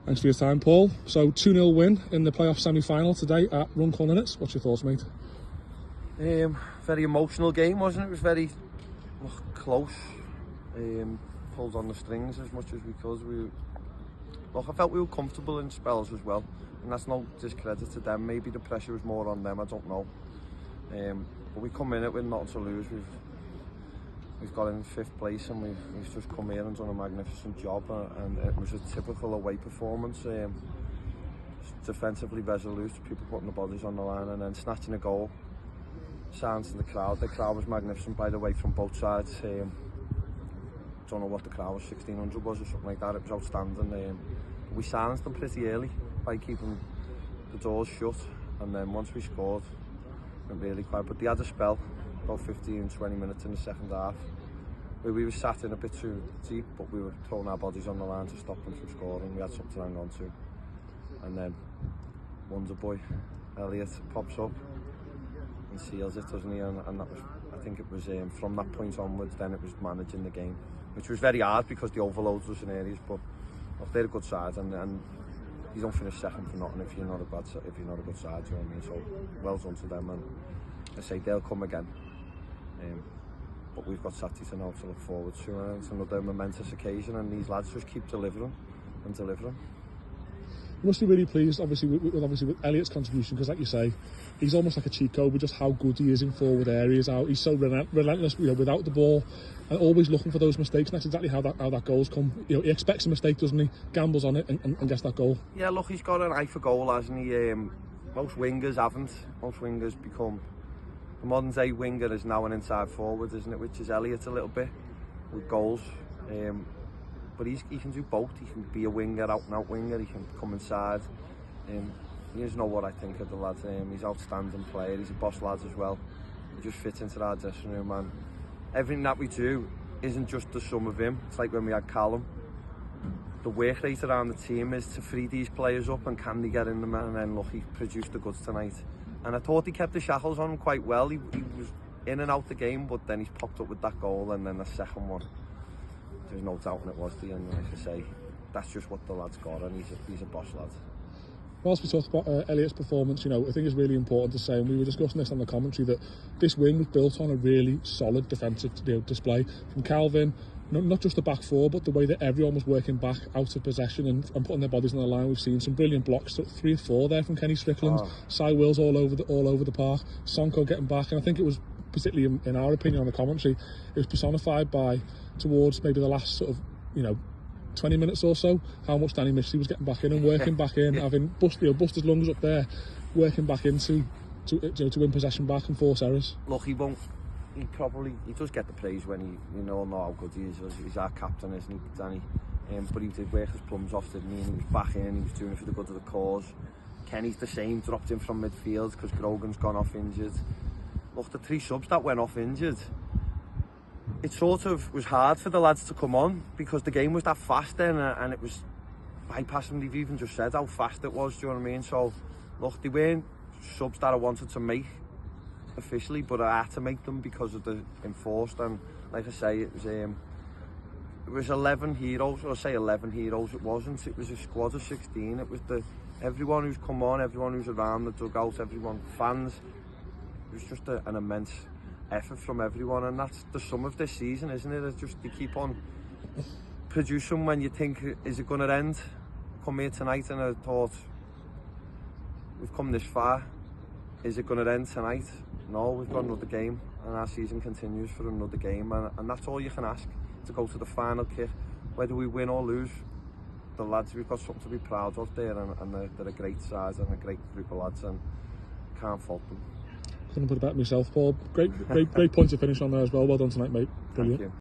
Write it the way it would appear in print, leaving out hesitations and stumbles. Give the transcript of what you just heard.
Thanks for your time, Paul. So 2-0 win in the playoff semi-final today at Runcorn Linnets. What's your thoughts, mate? Very emotional game, wasn't it? It was very close. Pulled on the strings as much as we could. I felt we were comfortable in spells as well, and that's no discredit to them. Maybe the pressure was more on them, I don't know. But we come in it with nothing to lose. We've got in 5th place, and we've just come here and done a magnificent job, and it was a typical away performance. Defensively resolute, people putting the bodies on the line and then snatching a goal. Sounds to the crowd. The crowd was magnificent, by the way, from both sides. Don't know what the crowd was, 1,600 was or something like that. It was outstanding. We silenced them pretty early by keeping the doors shut, and then once we scored, it went really quiet. But they had a spell, about 15-20 minutes in the second half, where we were sat in a bit too deep, but we were throwing our bodies on the line to stop them from scoring. We had something to hang on to, and then Wonder Boy Elliot pops up and seals it, doesn't he? And that was, I think it was from that point onwards, then it was managing the game, which was very hard because the overloads was in areas. But look, they're a good side, and you don't finish second for nothing if you're not a good side. Do you know what I mean? So well done to them, and I say they'll come again. But we've got Saturday now to look forward to, and it's another momentous occasion, and these lads just keep delivering and delivering. You must be really pleased, obviously, with Elliot's contribution, because, like you say, he's almost like a cheat code with just how good he is in forward areas. How he's so relentless, without the ball, and always looking for those mistakes. And that's exactly how that goals come. He expects a mistake, doesn't he? Gambles on it and gets that goal. Yeah, look, he's got an eye for goal, hasn't he? Most wingers haven't. Most wingers become. The modern day winger is now an inside forward, isn't it? Which is Elliot a little bit with goals. But he can do both. He can be a winger, out and out winger. He can come inside. You just know what I think of the lad. He's an outstanding player. He's a boss lad as well. He just fits into our dressing room, man. Everything that we do isn't just the sum of him. It's like when we had Callum. The work rate around the team is to free these players up, and can they get in them? And then look, he produced the goods tonight. And I thought he kept the shackles on him quite well. He was in and out the game, but then he's popped up with that goal, and then the second one, there's no doubting it was the end. Like I say, that's just what the lad's got, and he's a boss lad. Whilst we talk about Elliot's performance, I think it's really important to say, and we were discussing this on the commentary, that this win was built on a really solid defensive display from Calvin. Not just the back four, but the way that everyone was working back out of possession and putting their bodies on the line. We've seen some brilliant blocks, 3 or 4 there from Kenny Strickland. Cy Wills all over the park. Sonko getting back, and I think it was, particularly in our opinion on the commentary, it was personified by, towards maybe the last sort of 20 minutes or so, how much Danny Missy was getting back in and working back in, having bust his lungs up there, working back in to win possession back and force errors. Look, he does get the praise when he know how good he is. He's our captain, isn't he, Danny? But he did work his plums off, didn't he? And he was back in, he was doing it for the good of the cause. Kenny's the same, dropped in from midfield because Grogan's gone off injured. Look, the 3 subs that went off injured, it sort of was hard for the lads to come on because the game was that fast then, and it was bypassing. They've even just said how fast it was, do you know what I mean? So look, they weren't subs that I wanted to make officially, but I had to make them because of the enforced. And like I say, it was 11 heroes, or I say 11 heroes, it wasn't. It was a squad of 16. It was everyone who's come on, everyone who's around the dugout, everyone, fans. It was just an immense effort from everyone, and that's the sum of this season, isn't it? It's just, you keep on producing when you think, is it going to end? Come here tonight and I thought, we've come this far, is it going to end tonight? No, we've got another game, and our season continues for another game, and that's all you can ask, to go to the final kick. Whether we win or lose, the lads, we've got something to be proud of there, and they're a great side and a great group of lads, and can't fault them. Couldn't put it better myself, Paul. Great point to finish on there as well. Well done tonight, mate. Brilliant. Thank you.